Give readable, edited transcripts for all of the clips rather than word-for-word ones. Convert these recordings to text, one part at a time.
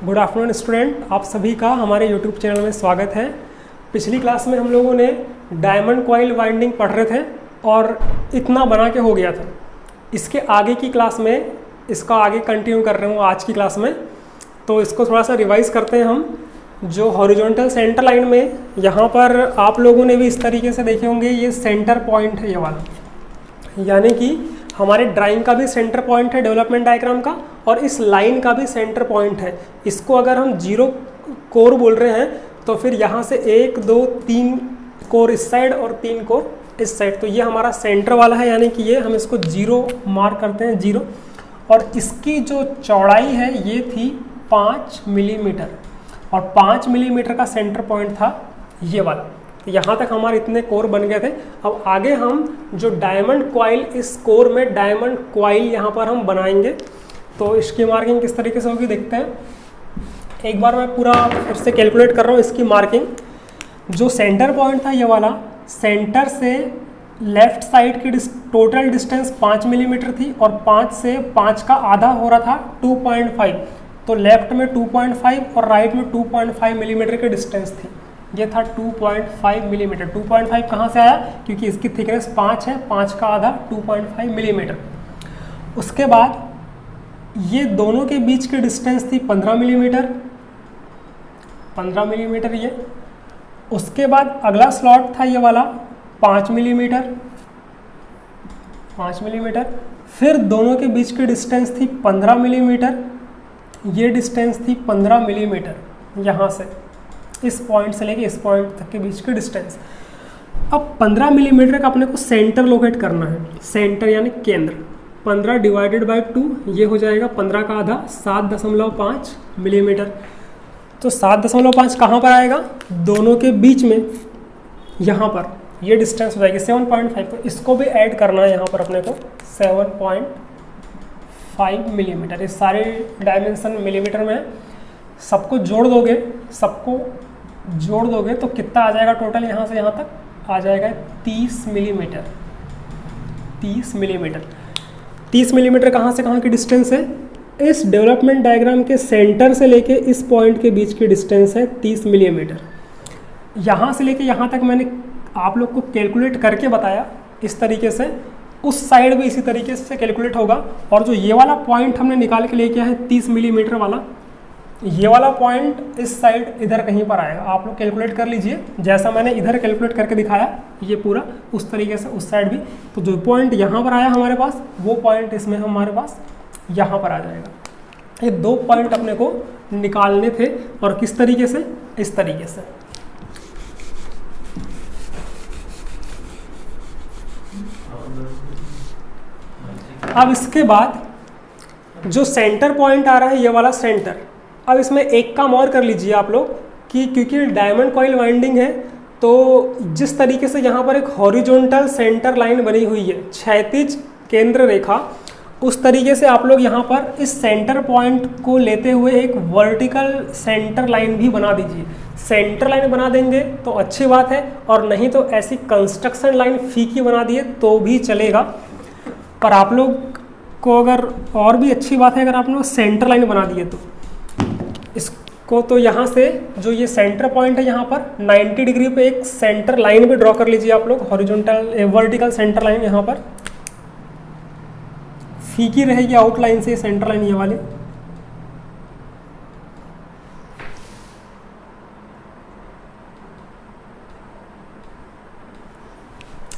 Good afternoon student, आप सभी का हमारे यूट्यूब चैनल में स्वागत है। पिछली क्लास में हम लोगों ने डायमंड कॉइल वाइंडिंग पढ़ रहे थे और इतना बना के हो गया था। इसके आगे की क्लास में इसका आगे कंटिन्यू कर रहे हूँ आज की क्लास में, तो इसको थोड़ा सा रिवाइज करते हैं हम। जो हॉरिजॉन्टल सेंटर लाइन में यहाँ पर आप लोगों ने भी इस तरीके से देखे होंगे, ये सेंटर पॉइंट है ये वाला, यानी कि हमारे ड्राइंग का भी सेंटर पॉइंट है डेवलपमेंट डायग्राम का, और इस लाइन का भी सेंटर पॉइंट है। इसको अगर हम जीरो कोर बोल रहे हैं तो फिर यहाँ से 1 2 3 कोर इस साइड और 3 कोर इस साइड, तो ये हमारा सेंटर वाला है, यानी कि ये हम इसको जीरो मार्क करते हैं, जीरो। और इसकी जो चौड़ाई है ये थी 5 मिलीमीटर, और 5 मिलीमीटर का सेंटर पॉइंट था ये वाला। यहाँ तक हमारे इतने कोर बन गए थे। अब आगे हम जो डायमंड कॉइल, इस कोर में डायमंड कॉइल यहाँ पर हम बनाएंगे, तो इसकी मार्किंग किस तरीके से होगी देखते हैं। एक बार मैं पूरा फिर से कैलकुलेट कर रहा हूँ इसकी मार्किंग। जो सेंटर पॉइंट था ये वाला, सेंटर से लेफ्ट साइड की टोटल डिस्टेंस 5 मिलीमीटर थी, और 5 से 5 का आधा हो रहा था 2.5, तो लेफ्ट में 2.5 और राइट में 2.5 मिलीमीटर की डिस्टेंस थी। ये था 2.5 मिलीमीटर। 2.5 कहाँ से आया? क्योंकि इसकी थिकनेस 5 है, 5 का आधा 2.5 मिलीमीटर। उसके बाद ये दोनों के बीच की डिस्टेंस थी 15 मिलीमीटर, 15 मिलीमीटर ये। उसके बाद अगला स्लॉट था ये वाला 5 मिलीमीटर, 5 मिलीमीटर। फिर दोनों के बीच की डिस्टेंस थी 15 मिलीमीटर, ये डिस्टेंस थी 15 मिलीमीटर यहाँ से, इस पॉइंट से लेके इस पॉइंट तक के बीच की डिस्टेंस। अब 15 मिलीमीटर का अपने को सेंटर लोकेट करना है, सेंटर यानी केंद्र। 15 डिवाइडेड बाय 2 ये हो जाएगा 15 का आधा 7.5 मिलीमीटर। तो 7.5 कहाँ पर आएगा? दोनों के बीच में, यहाँ पर ये डिस्टेंस हो जाएगी 7.5। तो इसको भी ऐड करना है यहाँ पर अपने को, 7.5 मिलीमीटर। ये सारे डायमेंशन मिलीमीटर में है। सबको जोड़ दोगे, सबको जोड़ दोगे तो कितना आ जाएगा टोटल? यहाँ से यहाँ तक आ जाएगा 30 मिलीमीटर। 30 मिलीमीटर, 30 मिलीमीटर कहाँ से कहाँ की डिस्टेंस है? इस डेवलपमेंट डायग्राम के सेंटर से लेके इस पॉइंट के बीच की डिस्टेंस है 30 मिलीमीटर। यहाँ से लेके यहाँ तक मैंने आप लोग को कैलकुलेट करके बताया इस तरीके से। उस साइड भी इसी तरीके से कैलकुलेट होगा। और जो ये वाला पॉइंट हमने निकाल के लेके आए हैं 30 मिलीमीटर वाला, ये वाला पॉइंट इस साइड इधर कहीं पर आएगा। आप लोग कैलकुलेट कर लीजिए, जैसा मैंने इधर कैलकुलेट करके दिखाया ये पूरा उस तरीके से उस साइड भी। तो जो पॉइंट यहाँ पर आया हमारे पास, वो पॉइंट इसमें हमारे पास यहाँ पर आ जाएगा। ये 2 पॉइंट अपने को निकालने थे, और किस तरीके से? इस तरीके से। अब इसके बाद जो सेंटर पॉइंट आ रहा है ये वाला सेंटर, अब इसमें एक काम और कर लीजिए आप लोग कि क्योंकि डायमंड कॉइल वाइंडिंग है, तो जिस तरीके से यहाँ पर एक हॉरिजॉन्टल सेंटर लाइन बनी हुई है, क्षैतिज केंद्र रेखा, उस तरीके से आप लोग यहाँ पर इस सेंटर पॉइंट को लेते हुए एक वर्टिकल सेंटर लाइन भी बना दीजिए। सेंटर लाइन बना देंगे तो अच्छी बात है, और नहीं तो ऐसी कंस्ट्रक्शन लाइन फीकी बना दिए तो भी चलेगा। पर आप लोग को अगर और भी अच्छी बात है अगर आप लोग सेंटर लाइन बना दिए तो इसको, तो यहाँ से जो ये सेंटर पॉइंट है यहाँ पर 90 डिग्री पे एक सेंटर लाइन भी ड्रॉ कर लीजिए आप लोग, हॉरिजॉन्टल वर्टिकल सेंटर लाइन। यहाँ पर फीकी रहेगी आउटलाइन से सेंटर लाइन ये वाली।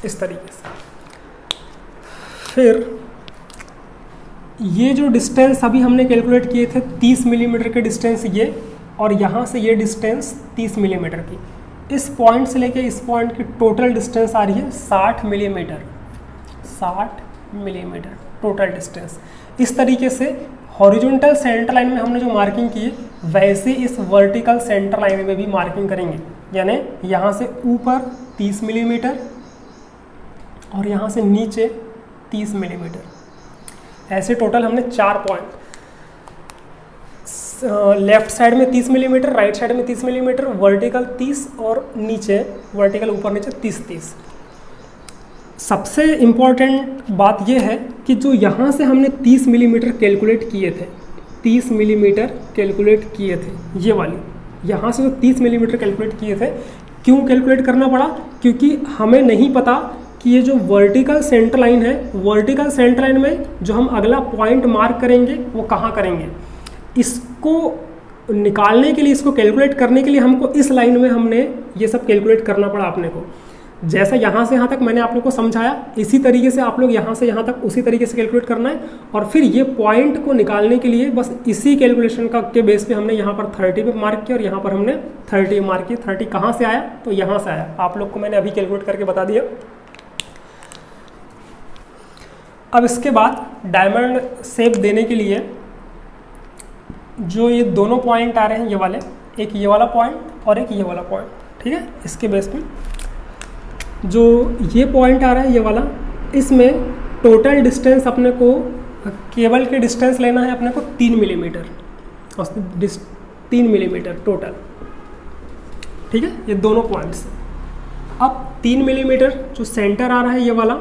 इस तरीके से। फिर ये जो डिस्टेंस अभी हमने कैलकुलेट किए थे 30 मिलीमीटर के डिस्टेंस ये, और यहाँ से ये डिस्टेंस 30 मिलीमीटर की, इस पॉइंट से लेके इस पॉइंट की टोटल डिस्टेंस आ रही है 60 मिलीमीटर। 60 millimetre total distance. इस तरीके से हॉरिजॉन्टल सेंटर लाइन में हमने जो मार्किंग की वैसे इस वर्टिकल सेंटर लाइन में भी मार्किंग करेंगे, यानी यहाँ से ऊपर 30 मिलीमीटर और यहाँ से नीचे 30 मिलीमीटर। ऐसे टोटल हमने 4 पॉइंट, लेफ्ट साइड में 30 मिलीमीटर, राइट साइड में 30 मिलीमीटर, वर्टिकल 30 और नीचे वर्टिकल ऊपर नीचे 30-30। सबसे इम्पॉर्टेंट बात यह है कि जो यहाँ से हमने 30 मिलीमीटर कैलकुलेट किए थे, 30 मिलीमीटर कैलकुलेट किए थे, ये वाली यहाँ से जो 30 मिलीमीटर कैलकुलेट किए थे। क्यों कैलकुलेट करना पड़ा? क्योंकि हमें नहीं पता कि ये जो वर्टिकल सेंटर लाइन है, वर्टिकल सेंटर लाइन में जो हम अगला पॉइंट मार्क करेंगे वो कहाँ करेंगे। इसको निकालने के लिए, इसको कैलकुलेट करने के लिए हमको इस लाइन में हमने ये सब कैलकुलेट करना पड़ा अपने को। जैसा यहाँ से यहाँ तक मैंने आप लोग को समझाया, इसी तरीके से आप लोग यहाँ से यहाँ तक उसी तरीके से कैलकुलेट करना है। और फिर ये पॉइंट को निकालने के लिए बस इसी कैलकुलेशन का के बेस पे हमने यहाँ पर 30 पे मार्क किया और यहाँ पर हमने 30 मार्क किया। 30 कहाँ से आया? तो यहाँ से आया। आप लोग को मैंने अभी कैलकुलेट करके बता दिया। अब इसके बाद डायमंड शेप देने के लिए जो ये दोनों पॉइंट आ रहे हैं, ये वाले, एक ये वाला पॉइंट और एक ये वाला पॉइंट, ठीक है। इसके बेस पे जो ये पॉइंट आ रहा है, ये वाला, इसमें टोटल डिस्टेंस अपने को, केबल के डिस्टेंस लेना है अपने को 3 मिलीमीटर, 3 मिलीमीटर टोटल, ठीक है। ये दोनों पॉइंट्स। अब 3 मिलीमीटर जो सेंटर आ रहा है ये वाला,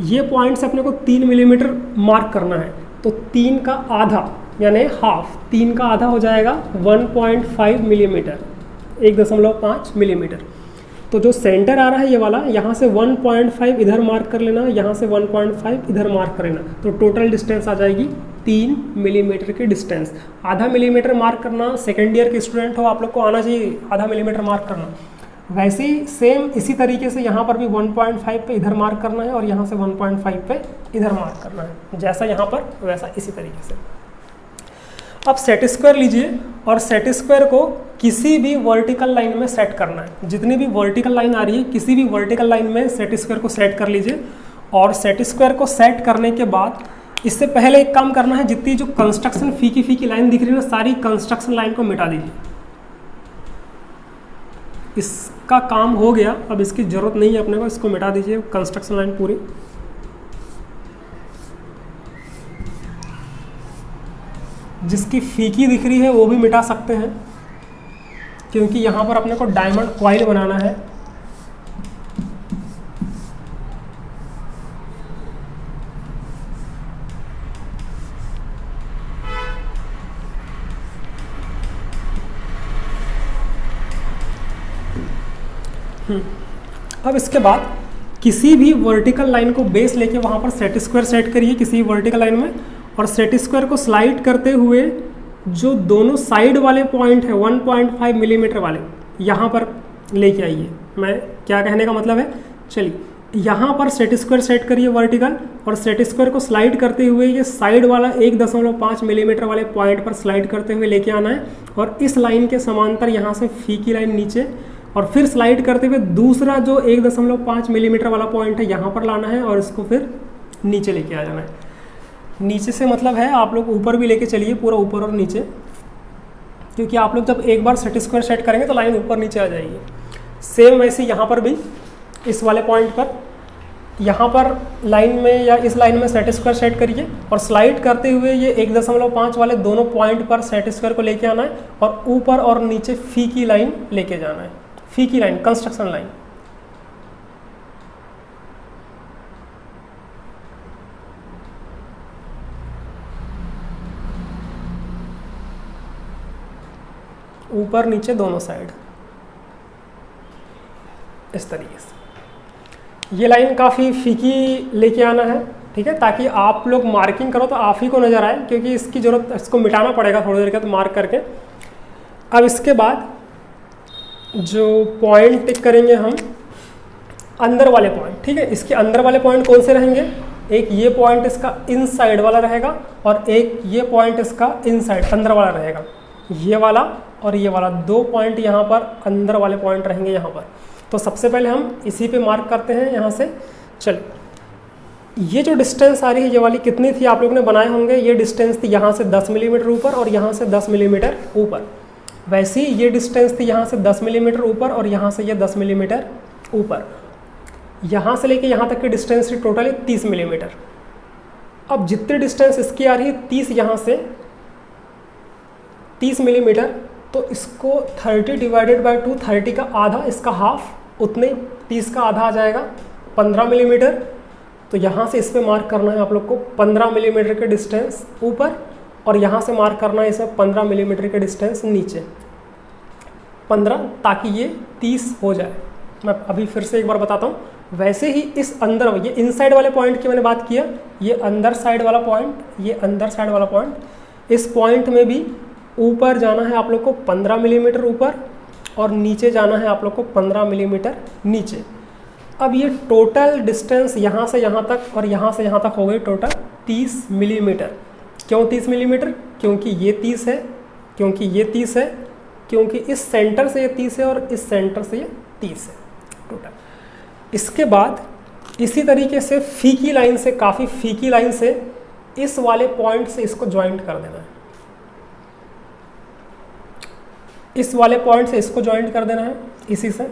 ये पॉइंट से अपने को 3 मिलीमीटर मार्क करना है। तो 3 का आधा यानी हाफ, 3 का आधा हो जाएगा 1.5 मिलीमीटर, 1.5 मिलीमीटर। तो जो सेंटर आ रहा है ये वाला, यहाँ से 1.5 इधर मार्क कर लेना, यहाँ से 1.5 इधर मार्क कर लेना, तो टोटल डिस्टेंस आ जाएगी 3 मिलीमीटर की डिस्टेंस। आधा मिलीमीटर मार्क करना, सेकेंड ईयर के स्टूडेंट हो आप लोग को आना चाहिए आधा मिलीमीटर मार्क करना। वैसे ही सेम इसी तरीके से यहाँ पर भी 1.5 पे इधर मार्क करना है और यहाँ से 1.5 पे इधर मार्क करना है, जैसा यहाँ पर वैसा इसी तरीके से। अब सेट स्क्वायर लीजिए और सेट स्क्वायर को किसी भी वर्टिकल लाइन में सेट करना है। जितनी भी वर्टिकल लाइन आ रही है, किसी भी वर्टिकल लाइन में सेट स्क्वायर को सेट कर लीजिए। और सेट स्क्वायर को सेट करने के बाद इससे पहले एक काम करना है, जितनी जो कंस्ट्रक्शन फीकी लाइन दिख रही है ना, सारी कंस्ट्रक्शन लाइन को मिटा दीजिए। इसका काम हो गया, अब इसकी ज़रूरत नहीं है अपने को, इसको मिटा दीजिए कंस्ट्रक्शन लाइन पूरी। जिसकी फीकी दिख रही है वो भी मिटा सकते हैं, क्योंकि यहाँ पर अपने को डायमंड कॉइल बनाना है। अब इसके बाद किसी भी वर्टिकल लाइन को बेस लेके वहाँ पर सेट स्क्वायर सेट करिए किसी वर्टिकल लाइन में, और सेट स्क्वायर को स्लाइड करते हुए जो दोनों साइड वाले पॉइंट है 1.5 मिलीमीटर वाले, यहाँ पर लेके आइए। मैं क्या कहने का मतलब है, चलिए यहाँ पर सेट स्क्वायर सेट करिए वर्टिकल, और सेट स्क्वायर को स्लाइड करते हुए ये साइड वाला 1.5 मिलीमीटर वाले पॉइंट पर स्लाइड करते हुए लेके आना है, और इस लाइन के समांतर यहाँ से फीकी लाइन नीचे, और फिर स्लाइड करते हुए दूसरा जो 1.5 मिलीमीटर वाला पॉइंट है यहाँ पर लाना है और इसको फिर नीचे लेके आ जाना है। नीचे से मतलब है आप लोग ऊपर भी लेके चलिए, पूरा ऊपर और नीचे, क्योंकि आप लोग जब एक बार सेट स्क्वायर सेट करेंगे तो लाइन ऊपर नीचे आ जाएगी। सेम वैसे यहाँ पर भी इस वाले पॉइंट पर, यहाँ पर लाइन में या इस लाइन में सेट स्क्वायर सेट करिए और स्लाइड करते हुए ये 1.5 वाले दोनों पॉइंट पर सेट स्क्वायर को लेके आना है और ऊपर और नीचे फी की लाइन लेके जाना है। फी की लाइन, कंस्ट्रक्शन लाइन। ऊपर नीचे दोनों साइड इस तरीके से ये लाइन काफ़ी फीकी लेके आना है, ठीक है, ताकि आप लोग मार्किंग करो तो आप ही को नज़र आए, क्योंकि इसकी ज़रूरत, इसको मिटाना पड़ेगा थोड़ी देर के बाद मार्क करके। अब इसके बाद जो पॉइंट टिक करेंगे हम, अंदर वाले पॉइंट, ठीक है, इसके अंदर वाले पॉइंट कौन से रहेंगे, एक ये पॉइंट इसका इनसाइड वाला रहेगा और एक ये पॉइंट इसका इनसाइड अंदर वाला रहेगा। ये वाला और ये वाला दो पॉइंट यहाँ पर अंदर वाले पॉइंट रहेंगे यहाँ पर। तो सबसे पहले हम इसी पे मार्क करते हैं यहाँ से। चलिए, ये जो डिस्टेंस आ रही है ये वाली कितनी थी आप लोगों ने बनाए होंगे, ये डिस्टेंस थी यहाँ से 10 मिलीमीटर ऊपर और यहाँ से 10 मिलीमीटर ऊपर। वैसे ही ये डिस्टेंस थी यहाँ से 10 मिलीमीटर ऊपर और यहाँ से ये 10 मिलीमीटर ऊपर। यहाँ से लेके यहाँ तक की डिस्टेंस थी टोटली 30 मिलीमीटर। अब जितनी डिस्टेंस इसकी आ रही है 30, यहाँ से 30 मिलीमीटर, तो इसको 30 डिवाइडेड बाई 2, 30 का आधा, इसका हाफ, उतने 30 का आधा आ जाएगा 15 मिलीमीटर। तो यहाँ से इस पर मार्क करना है आप लोग को 15 मिलीमीटर के डिस्टेंस ऊपर और यहाँ से मार्क करना है इसमें 15 मिलीमीटर के डिस्टेंस नीचे, 15, ताकि ये 30 हो जाए। मैं अभी फिर से एक बार बताता हूँ। वैसे ही इस अंदर, ये इनसाइड वाले पॉइंट की मैंने बात किया, ये अंदर साइड वाला पॉइंट, ये अंदर साइड वाला पॉइंट, इस पॉइंट में भी ऊपर जाना है आप लोग को 15 मिलीमीटर ऊपर और नीचे जाना है आप लोग को 15 मिलीमीटर नीचे। अब ये टोटल डिस्टेंस यहाँ से यहाँ तक और यहाँ से यहाँ तक हो गई टोटल 30 मिलीमीटर। क्यों 30 मिलीमीटर? क्योंकि ये 30 है, क्योंकि ये 30 है, क्योंकि इस सेंटर से ये 30 है और इस सेंटर से ये 30 है टोटल। इसके बाद इसी तरीके से फीकी लाइन से, काफ़ी फीकी लाइन से इस वाले पॉइंट से इसको ज्वाइंट कर देना है, इस वाले पॉइंट से इसको ज्वाइंट कर देना है इसी से।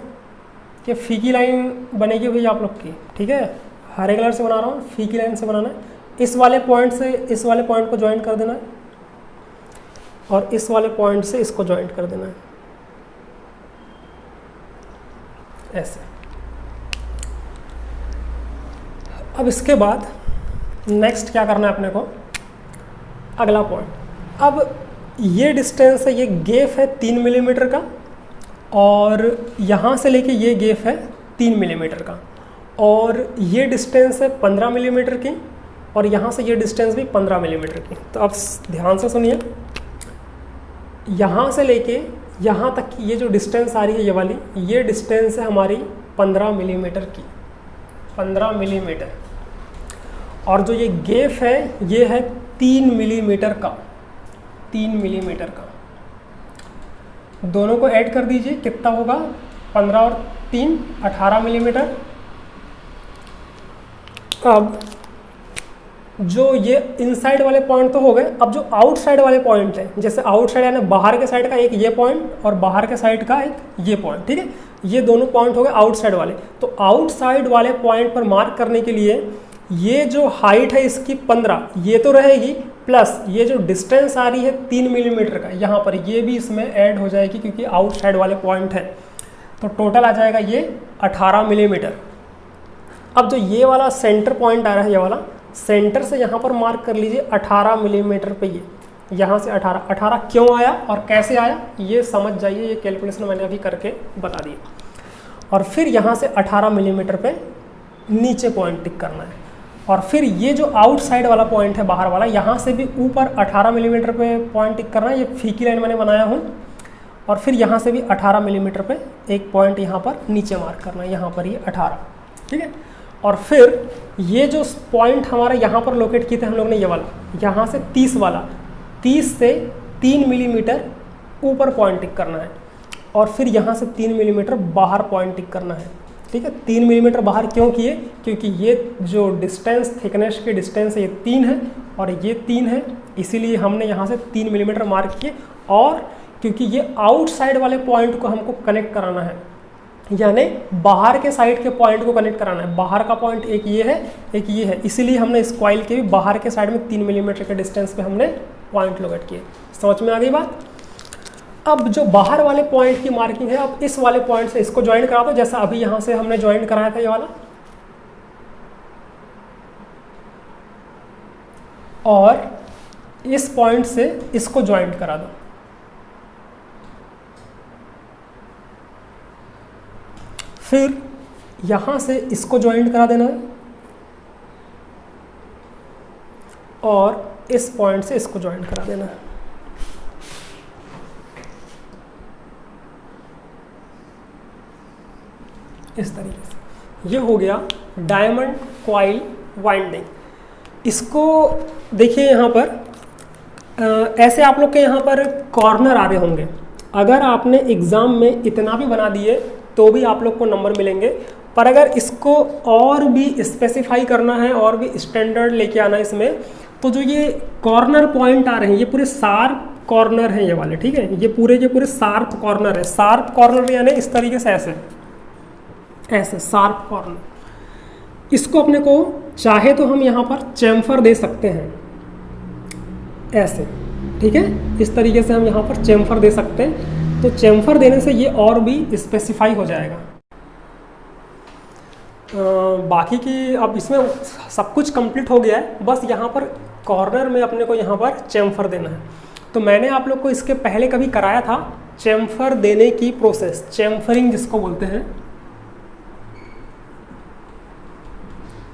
ये फीकी लाइन बनेगी भैया आप लोग की, ठीक है, हरे कलर से बना रहा हूँ, फीकी लाइन से बनाना है। इस वाले पॉइंट से इस वाले पॉइंट को ज्वाइंट कर देना है और इस वाले पॉइंट से इसको ज्वाइंट कर देना है, ऐसे। अब इसके बाद नेक्स्ट क्या करना है अपने को, अगला पॉइंट। अब ये डिस्टेंस है, ये गैप है 3 मिलीमीटर का और यहाँ से लेके ये गैप है 3 मिलीमीटर का, और ये डिस्टेंस है 15 मिलीमीटर की और यहाँ से ये डिस्टेंस भी 15 मिलीमीटर की। तो अब ध्यान से सुनिए, यहाँ से लेके यहाँ तक की ये जो डिस्टेंस आ रही है, ये वाली, ये डिस्टेंस है हमारी 15 मिलीमीटर की, 15 मिलीमीटर। और जो ये गैप है ये है 3 मिलीमीटर का, 3 मिलीमीटर का। दोनों को ऐड कर दीजिए, कितना होगा, 15 और 3 18 मिलीमीटर। अब जो ये इनसाइड वाले पॉइंट तो हो गए, अब जो आउटसाइड वाले पॉइंट हैं, जैसे आउटसाइड यानी बाहर के साइड का एक ये पॉइंट और बाहर के साइड का एक ये पॉइंट, ठीक है, ये दोनों पॉइंट हो गए आउटसाइड वाले। तो आउटसाइड वाले पॉइंट पर मार्क करने के लिए ये जो हाइट है इसकी 15 ये तो रहेगी, प्लस ये जो डिस्टेंस आ रही है 3 मिलीमीटर का, यहाँ पर ये भी इसमें ऐड हो जाएगी क्योंकि आउटसाइड वाले पॉइंट है। तो टोटल आ जाएगा ये 18 मिलीमीटर। अब जो ये वाला सेंटर पॉइंट आ रहा है, ये वाला सेंटर से यहाँ पर मार्क कर लीजिए 18 मिलीमीटर पे, ये यहाँ से 18 क्यों आया और कैसे आया ये समझ जाइए, ये कैलकुलेशन मैंने अभी करके बता दी। और फिर यहाँ से 18 मिलीमीटर पे नीचे पॉइंट टिक करना है, और फिर ये जो आउटसाइड वाला पॉइंट है बाहर वाला, यहाँ से भी ऊपर 18 मिलीमीटर पे पॉइंट टिक करना है। ये फीकी लाइन मैंने बनाया हूँ, और फिर यहाँ से भी 18 मिलीमीटर पे एक पॉइंट यहाँ पर नीचे मार्क करना है, यहाँ पर ये 18, ठीक है। और फिर ये जो पॉइंट हमारा यहाँ पर लोकेट किए थे हम लोग ने, ये वाला, यहाँ से 30 वाला, 30 से 3 मिलीमीटर ऊपर पॉइंट टिक करना है, और फिर यहाँ से 3 मिलीमीटर बाहर पॉइंट टिक करना है, ठीक है। 3 मिलीमीटर बाहर क्यों किए? क्योंकि ये जो डिस्टेंस, थिकनेस की डिस्टेंस है, ये 3 है और ये 3 है, इसीलिए हमने यहाँ से 3 मिलीमीटर मार्क किए। और क्योंकि ये आउटसाइड वाले पॉइंट को हमको कनेक्ट कराना है, यानी बाहर के साइड के पॉइंट को कनेक्ट कराना है। बाहर का पॉइंट एक ये है, एक ये है, इसीलिए हमने इस कॉइल के भी बाहर के साइड में 3 मिलीमीटर के डिस्टेंस पे हमने पॉइंट लोकेट किए। समझ में आ गई बात? अब जो बाहर वाले पॉइंट की मार्किंग है, अब इस वाले पॉइंट से इसको ज्वाइन करा दो, जैसा अभी यहाँ से हमने ज्वाइन कराया था ये वाला, और इस पॉइंट से इसको ज्वाइंट करा दो। फिर यहाँ से इसको ज्वाइंट करा देना है और इस पॉइंट से इसको ज्वाइंट करा देना है। इस तरीके से ये हो गया डायमंड कॉइल वाइंडिंग। इसको देखिए यहाँ पर ऐसे आप लोग के यहाँ पर कॉर्नर आ रहे होंगे। अगर आपने एग्ज़ाम में इतना भी बना दिए तो भी आप लोग को नंबर मिलेंगे, पर अगर इसको और भी स्पेसिफाई करना है और भी स्टैंडर्ड लेके आना है इसमें, तो जो ये कॉर्नर पॉइंट आ रहे हैं ये पूरे शार्प कॉर्नर हैं ये वाले, ठीक है। ये पूरे के पूरे शार्प कॉर्नर है। शार्प कॉर्नर यानी इस तरीके से ऐसे ऐसे शार्प कॉर्नर। इसको अपने को चाहे तो हम यहाँ पर चैम्फर दे सकते हैं ऐसे, ठीक है। इस तरीके से हम यहाँ पर चैम्फर दे सकते हैं। तो चैम्फर देने से ये और भी स्पेसिफाई हो जाएगा। बाकी की अब इसमें सब कुछ कंप्लीट हो गया है, बस यहाँ पर कॉर्नर में अपने को यहाँ पर चैम्फर देना है। तो मैंने आप लोग को इसके पहले कभी कराया था चैम्फर देने की प्रोसेस, चैम्फरिंग जिसको बोलते हैं।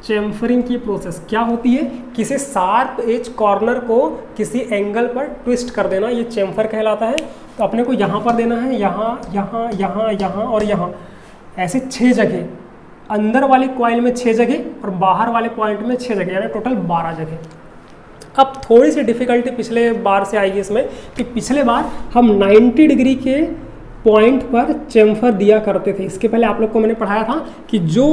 चैम्फरिंग की प्रोसेस क्या होती है? किसी शार्प एज कॉर्नर को किसी एंगल पर ट्विस्ट कर देना, ये चैम्फर कहलाता है। तो अपने को यहाँ पर देना है, यहाँ यहाँ यहाँ यहाँ और यहाँ, ऐसे 6 जगह, अंदर वाले कॉइल में 6 जगह और बाहर वाले पॉइंट में 6 जगह, यानी टोटल 12 जगह। अब थोड़ी सी डिफिकल्टी पिछले बार से आएगी इसमें कि पिछले बार हम 90 डिग्री के पॉइंट पर चैम्फर दिया करते थे। इसके पहले आप लोग को मैंने पढ़ाया था कि जो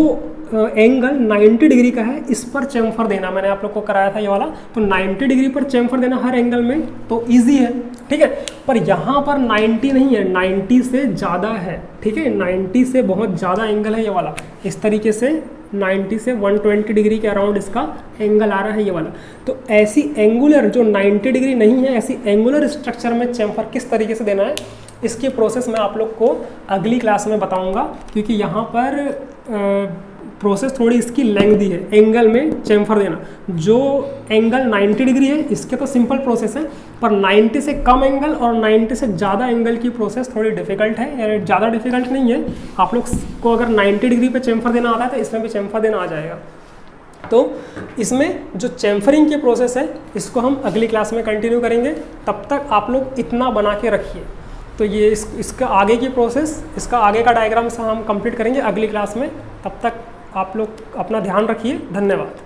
एंगल 90 डिग्री का है इस पर चैम्फर देना, मैंने आप लोग को कराया था ये वाला। तो 90 डिग्री पर चैम्फर देना हर एंगल में तो इजी है, ठीक है। पर यहाँ पर 90 नहीं है, 90 से ज़्यादा है, ठीक है। 90 से बहुत ज़्यादा एंगल है ये वाला, इस तरीके से 90 से 120 डिग्री के अराउंड इसका एंगल आ रहा है ये वाला। तो ऐसी एंगुलर जो 90 डिग्री नहीं है, ऐसी एंगुलर स्ट्रक्चर में चैम्फर किस तरीके से देना है, इसकी प्रोसेस मैं आप लोग को अगली क्लास में बताऊंगा, क्योंकि यहाँ पर प्रोसेस थोड़ी इसकी लेंथी है, एंगल में चैम्फर देना। जो एंगल 90 डिग्री है इसके तो सिंपल प्रोसेस है, पर 90 से कम एंगल और 90 से ज़्यादा एंगल की प्रोसेस थोड़ी डिफिकल्ट है, यानी ज़्यादा डिफिकल्ट नहीं है। आप लोग को अगर 90 डिग्री पे चैम्फर देना आता है तो इसमें भी चैम्फर देना आ जाएगा। तो इसमें जो चैम्फरिंग की प्रोसेस है इसको हम अगली क्लास में कंटिन्यू करेंगे। तब तक आप लोग इतना बना के रखिए। तो ये इसका आगे की प्रोसेस, इसका आगे का डायग्राम से हम कंप्लीट करेंगे अगली क्लास में। तब तक आप लोग अपना ध्यान रखिए। धन्यवाद।